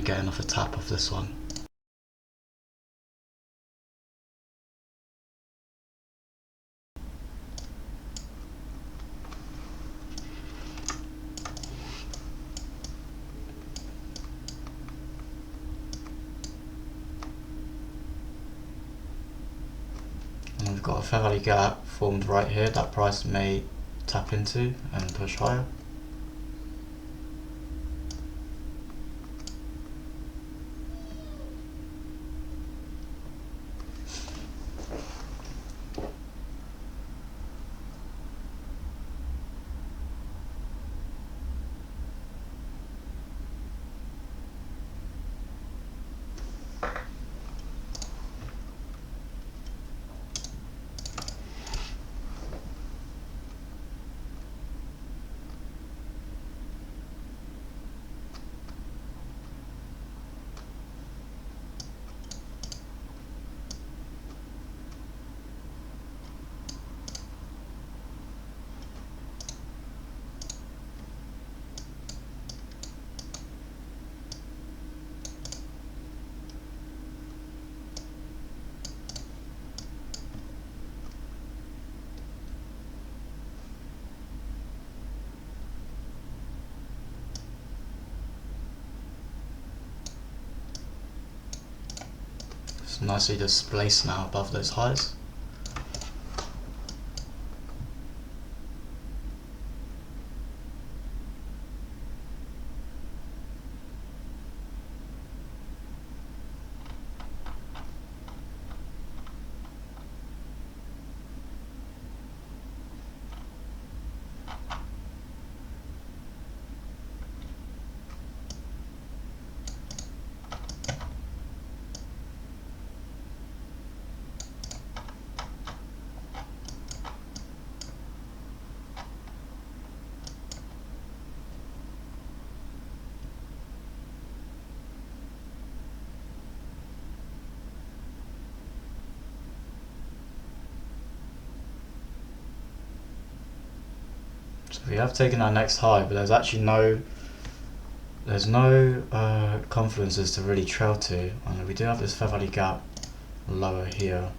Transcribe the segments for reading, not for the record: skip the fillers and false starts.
getting off a tap off this one. And we've got a fair value gap formed right here that price may tap into and push higher. It's nicely displaced now above those highs. So we have taken our next high, but there's actually no confluences to really trail to, and we do have this fair value gap lower here.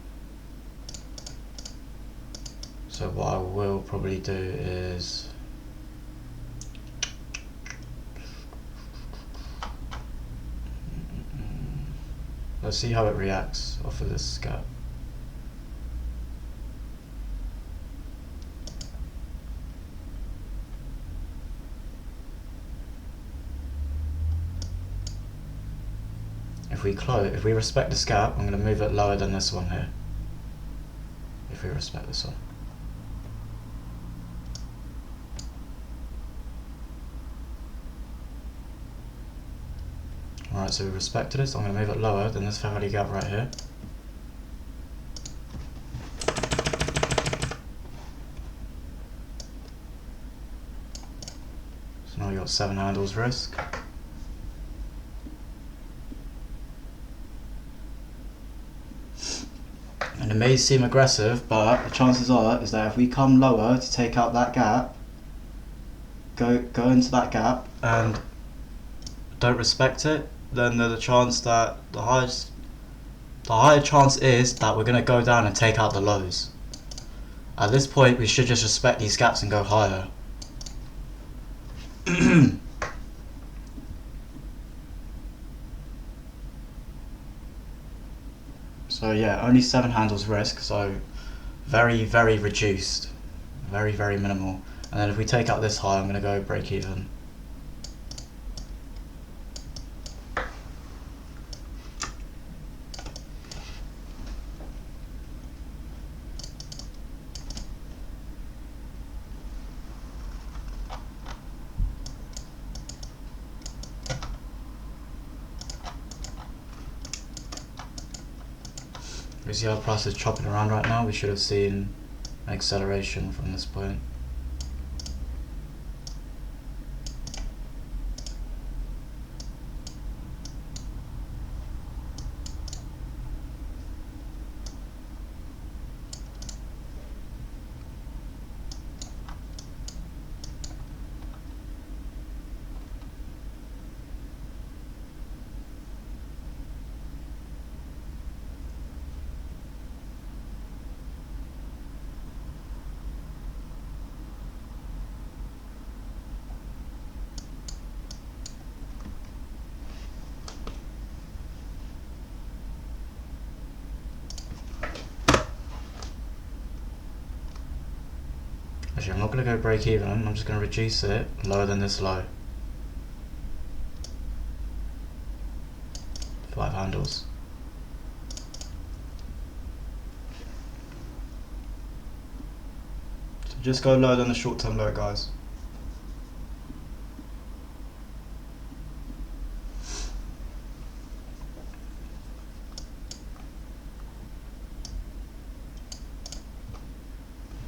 So what I will probably do is let's see how it reacts off of this gap. If we respect this gap, I'm going to move it lower than this one here. If we respect this one. Alright, so we respected it, so I'm going to move it lower than this fair value gap right here. So now we've got 7 handles risk. And it may seem aggressive, but the chances are is that if we come lower to take out that gap, go into that gap and don't respect it, then there's a chance that the higher chance is that we're going to go down and take out the lows. At this point, we should just respect these gaps and go higher. So yeah, only 7 handles risk, so very, very reduced, very, very minimal. And then if we take out this high, I'm going to go break even. We see how the price is chopping around right now. We should have seen an acceleration from this point. strategy. I'm not going to go break even. I'm just going to reduce it lower than this low. 5 handles. So just go lower than the short-term low, guys.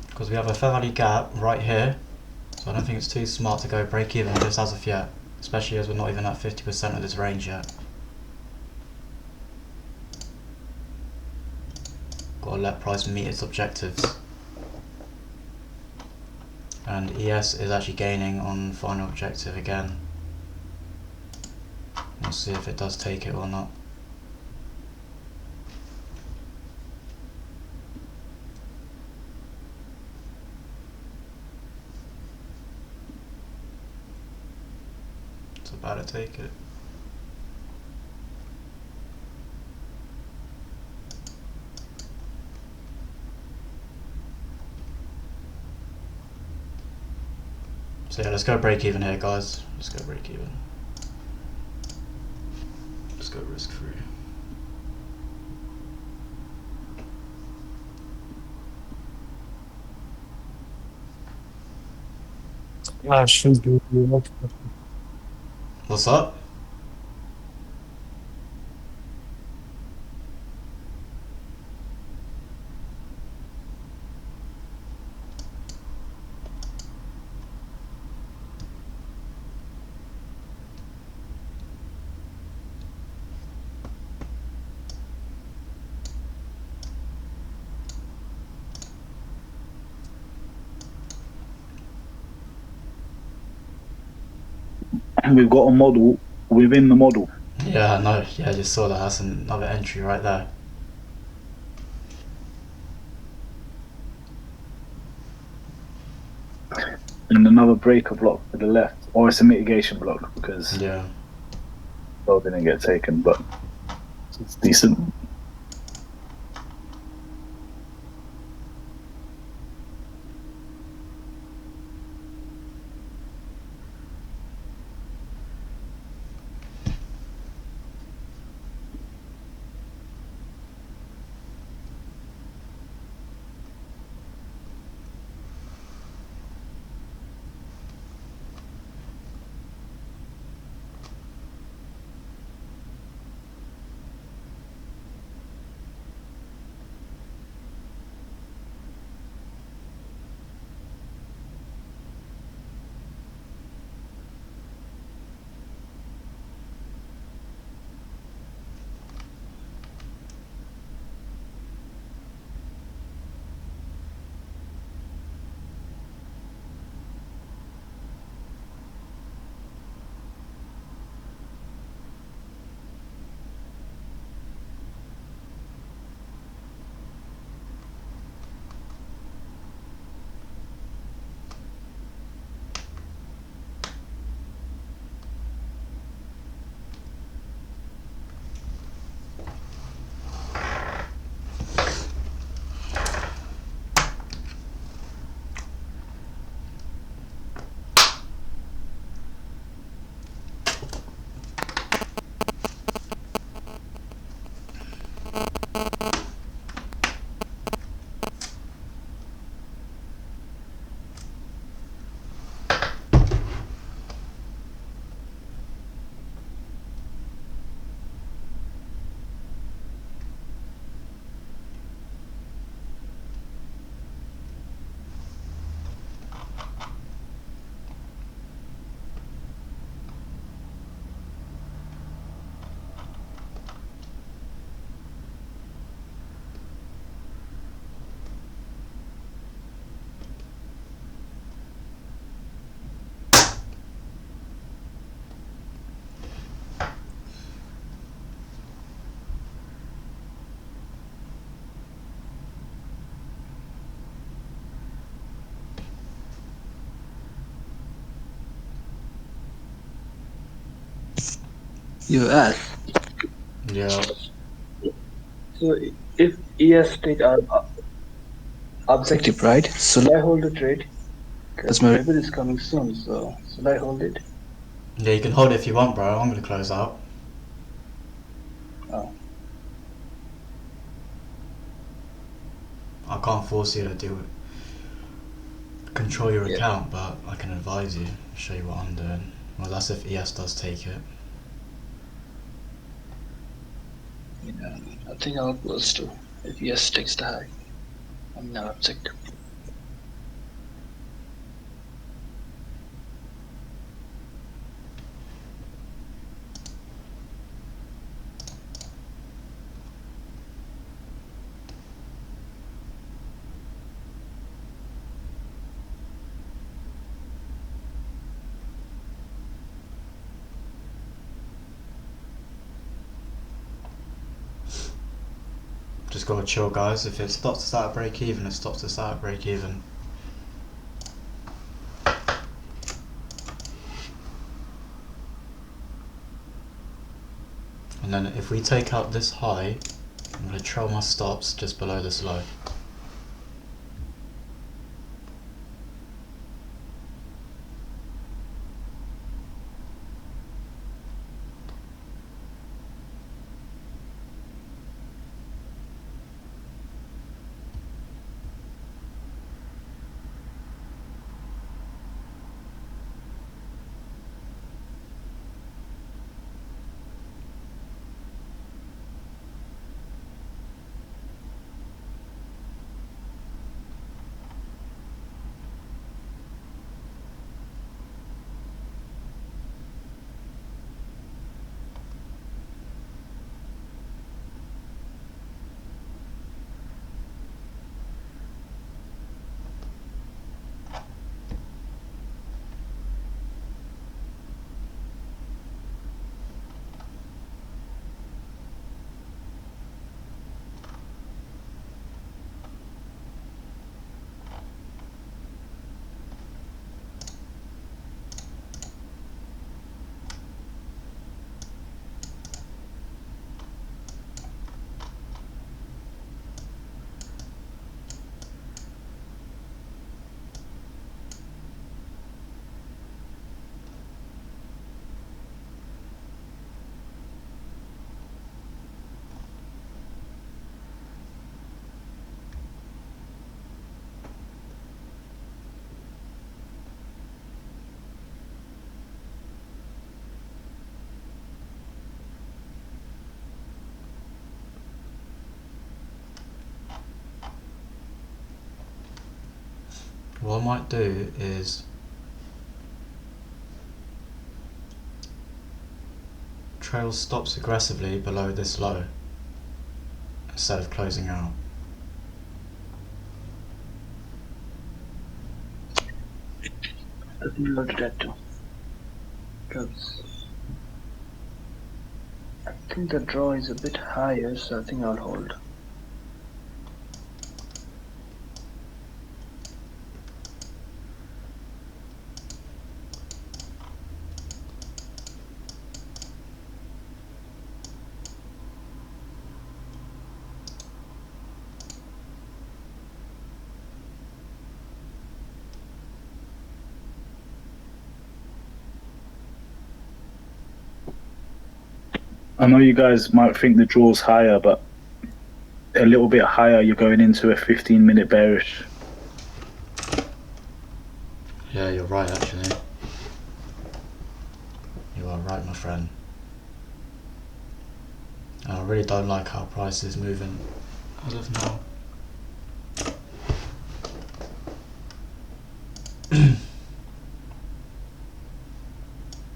Because we have a fair value gap right here, so I don't think it's too smart to go break even just as of yet, especially as we're not even at 50% of this range yet. Gotta let price meet its objectives. And ES is actually gaining on final objective again. We'll see if it does take it or not. It's about to take it. So yeah, let's go break even here, guys. Let's go break even. Let's go risk free. Should do what? What's up? And we've got a model within the model. Yeah, I know. Yeah, I just saw that. That's another entry right there. And another breaker block to the left, or it's a mitigation block because Yeah. Bell didn't get taken, but it's decent. US. Yeah. So if ES take our objective, right? So I hold the trade. Because my ribbon is coming soon, so should I hold it? Yeah, you can hold it if you want, bro. I'm gonna close out. Oh, I can't force you to control your yeah. account, but I can advise you, show you what I'm doing. Well, that's if ES does take it. Yeah, I think I'll close too. If yes takes the high. I'm now check. Just gotta chill, guys. If it stops us out at break even, it stops us out at break even. And then if we take out this high, I'm gonna trail my stops just below this low. What I might do is trail stops aggressively below this low instead of closing out. I think I'll do that too. Because I think the draw is a bit higher, so I think I'll hold. I know you guys might think the draw's higher, but a little bit higher, you're going into a 15-minute bearish. Yeah, you're right, actually. You are right, my friend. And I really don't like how price is moving as of now.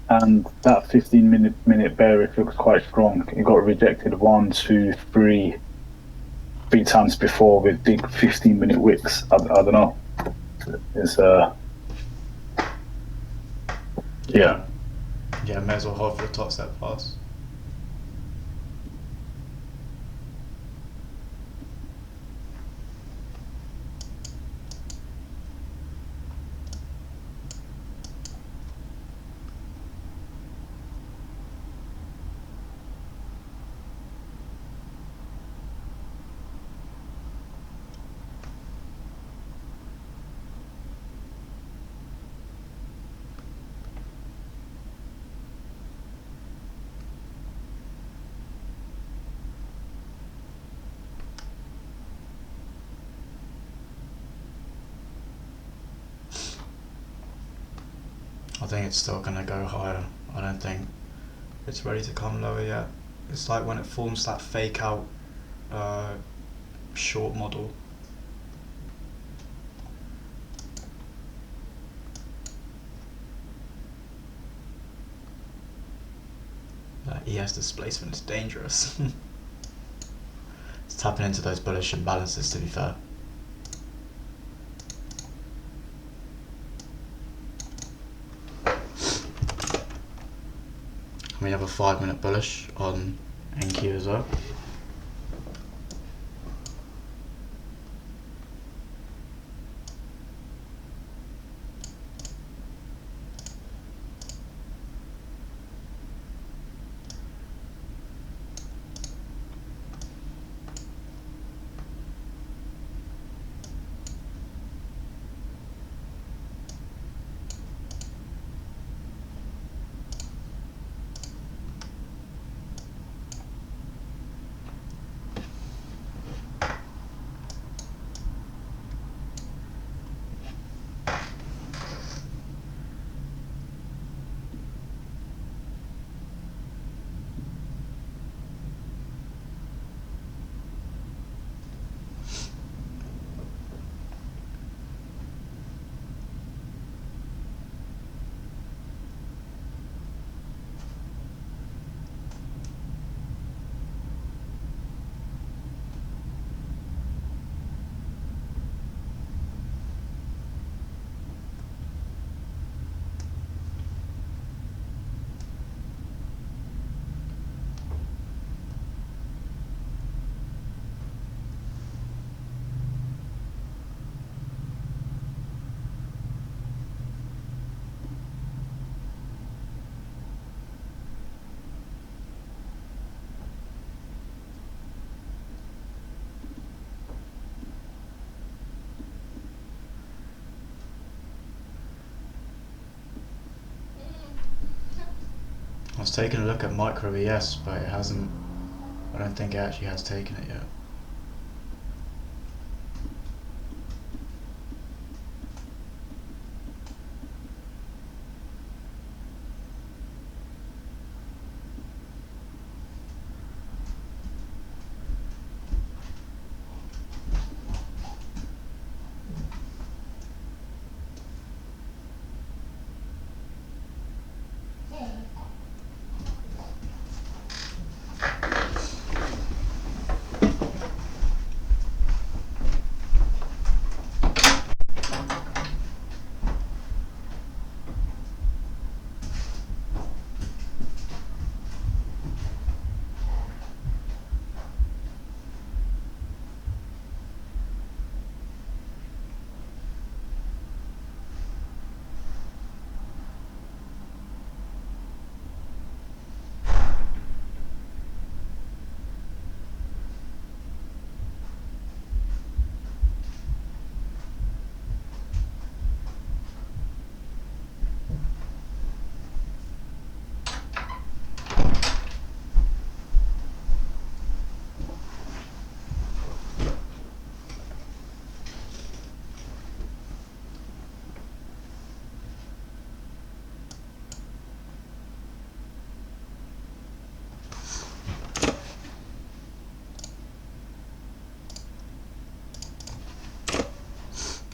And that 15-minute bearish looks quite strong. It got rejected 1, 2, 3 times before with big 15-minute wicks. I don't know. It's yeah. Yeah, may as well hold for the top step pass. think it's still gonna go higher. I don't think it's ready to come lower yet. It's like when it forms that fake out short model. That ES displacement is dangerous. It's tapping into those bullish imbalances, to be fair. We have a 5-minute bullish on NQ as well. I was taking a look at micro ES, but it hasn't. I don't think it actually has taken it yet.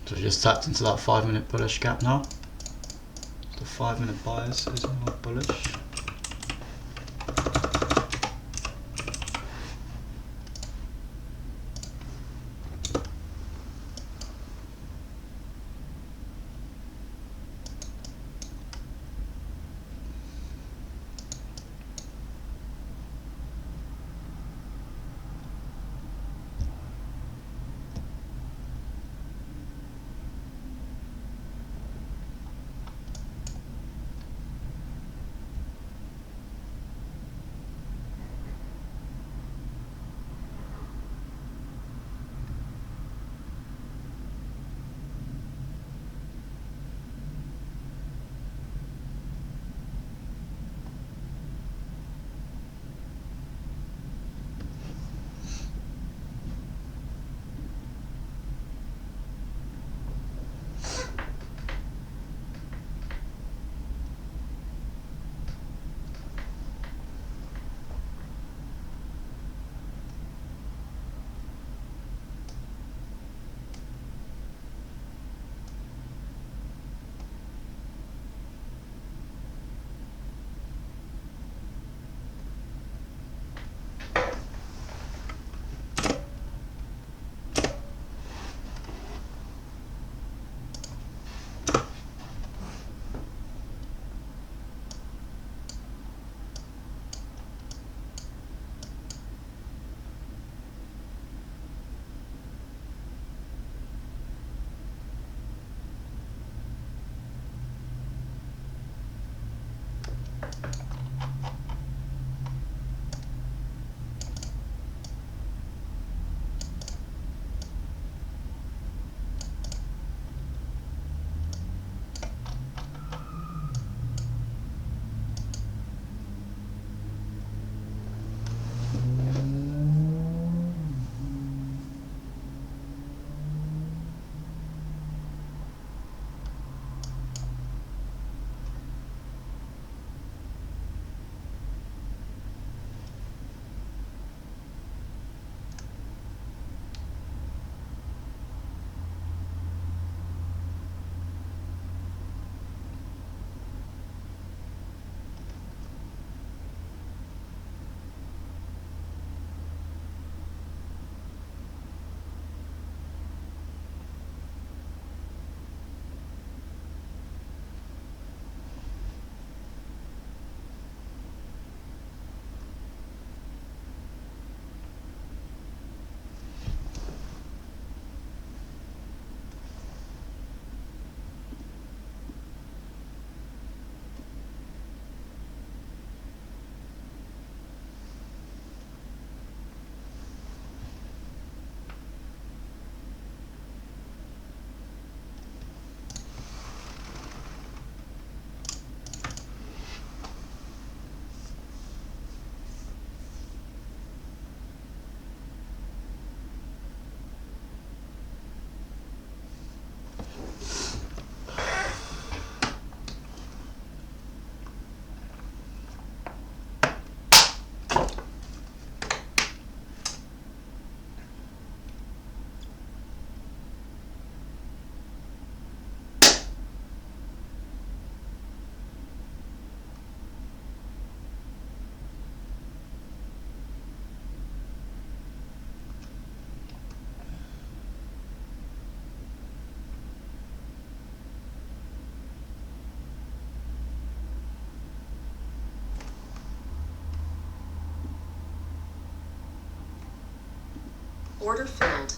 So we just tapped into that 5-minute bullish gap now. The 5-minute bias is more bullish. Order filled.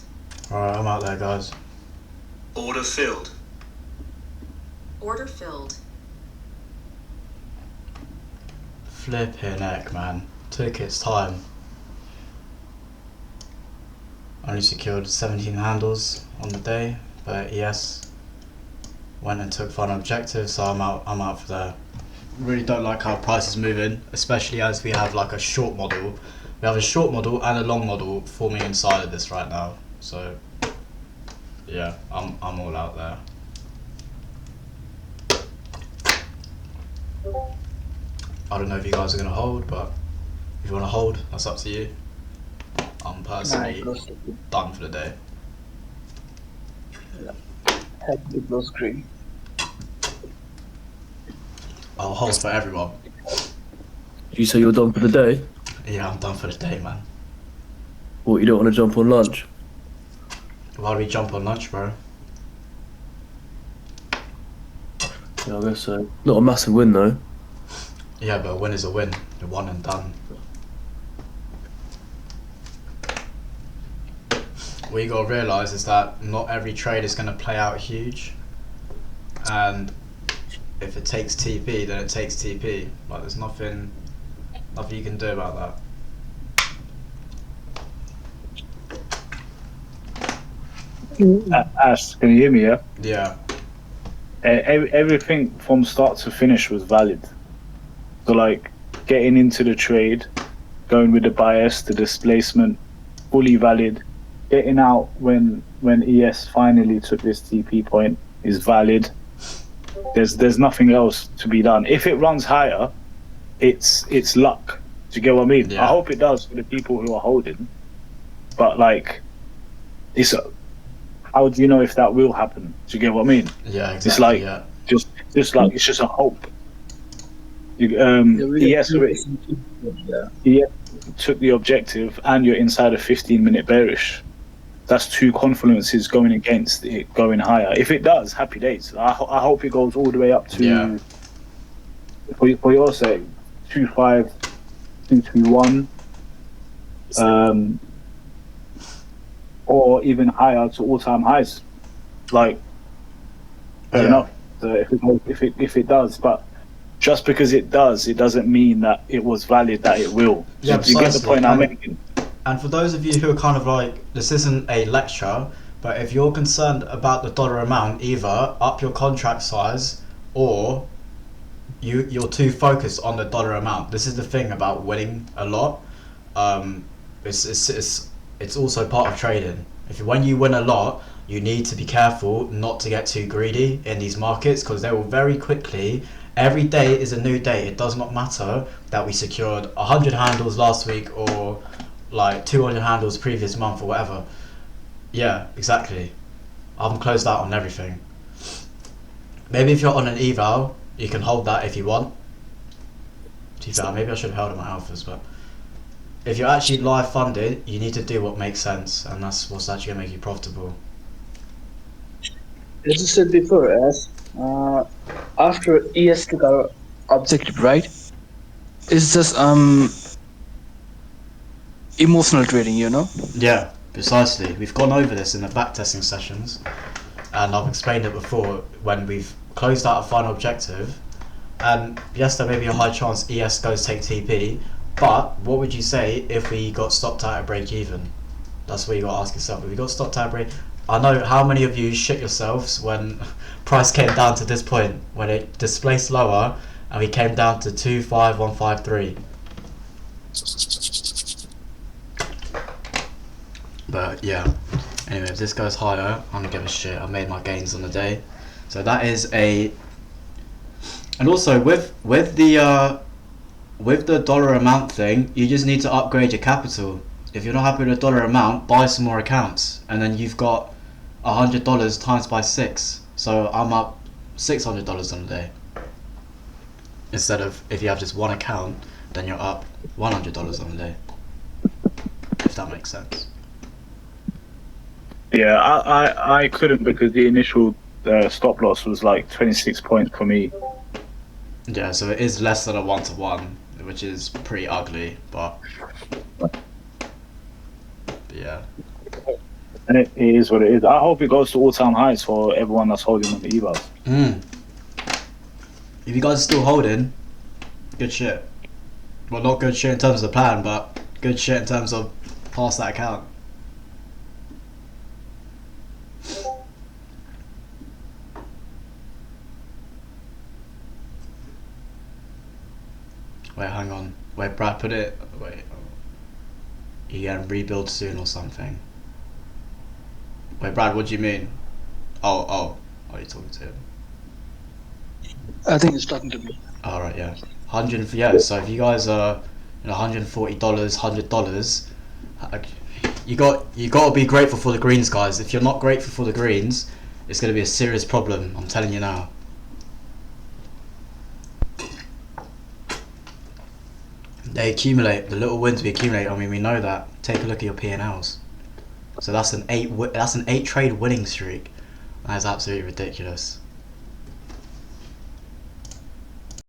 Alright, I'm out there, guys. Order filled. Order filled. Flipping heck, man. Took its time. Only secured 17 handles on the day, but yes, went and took final objective, so I'm out for there. Really don't like how price is moving, especially as we have like a short model. We have a short model and a long model forming inside of this right now. So yeah, I'm all out there. I don't know if you guys are gonna hold, but if you wanna hold, that's up to you. I'm personally done for the day. Have the blue screen. I'll hold for everyone. Did you say you're done for the day? Yeah, I'm done for the day, man. What, you don't want to jump on lunch? Why do we jump on lunch, bro? Yeah, I guess so. Not a massive win though. Yeah, but a win is a win. The one and done. What you gotta realise is that not every trade is gonna play out huge. And if it takes TP, then it takes TP. Like, there's nothing you can do about that. Ash, can you hear me? Yeah. Yeah. Everything from start to finish was valid. So like getting into the trade, going with the bias, the displacement, fully valid. Getting out when ES finally took this TP point is valid. There's nothing else to be done. If it runs higher, it's luck. Do you get what I mean? Yeah. I hope it does for the people who are holding. But like, how do you know if that will happen? Do you get what I mean? Yeah, exactly. It's like yeah. just like it's just a hope. ES took the objective, and you're inside a 15-minute bearish. That's two confluences going against it going higher. If it does, happy days. I hope it goes all the way up to, for your sake, 2.5, 2.31, or even higher to all-time highs. Like, fair enough. So if it does, but just because it does, it doesn't mean that it was valid, that it will. Yeah, Do you get the precisely. point I'm And- making? And for those of you who are kind of like, this isn't a lecture, but if you're concerned about the dollar amount, either up your contract size or you're too focused on the dollar amount. This is the thing about winning a lot. It's also part of trading. When you win a lot, you need to be careful not to get too greedy in these markets, because they will very quickly. Every day is a new day. It does not matter that we secured 100 handles last week or like 200 handles previous month or whatever. Yeah, exactly. I haven't closed out on everything. Maybe if you're on an eval, you can hold that if you want. To be fair, maybe I should have held on my alphas, but if you're actually live funded, you need to do what makes sense, and that's what's actually gonna make you profitable. As I said before, after ES took our objective, right? It's just emotional trading, you know. Yeah, precisely. We've gone over this in the backtesting sessions, and I've explained it before when we've closed out a final objective. And yes, there may be a high chance ES goes take TP, but what would you say if we got stopped out at break even? That's what you got to ask yourself. If we got stopped out at break, I know how many of you shit yourselves when price came down to this point, when it displaced lower and we came down to 25153. But yeah, anyway, if this goes higher, I don't give a shit. I made my gains on the day. So that is a... And also with the dollar amount thing, you just need to upgrade your capital. If you're not happy with the dollar amount, buy some more accounts, and then you've got $100 times by 6. So I'm up $600 on the day. Instead of, if you have just one account, then you're up $100 on the day. If that makes sense. Yeah, I couldn't, because the initial stop loss was like 26 points for me. Yeah, so it is less than a 1-to-1, which is pretty ugly, but yeah. And it is what it is. I hope it goes to all-time highs for everyone that's holding on the evals. If you guys are still holding, good shit. Well, not good shit in terms of the plan, but good shit in terms of pass that account. Wait, hang on. Wait, Brad, put it... Wait. You gonna rebuild soon or something? Wait, Brad, what do you mean? Oh, you're talking to him. I think it's talking to me. Alright, yeah. Yeah, so if you guys are $140, $100, you got to be grateful for the greens, guys. If you're not grateful for the greens, it's going to be a serious problem, I'm telling you now. They accumulate, the little wins we accumulate, I mean, we know that. Take a look at your P&Ls. So that's an 8 trade winning streak. That is absolutely ridiculous.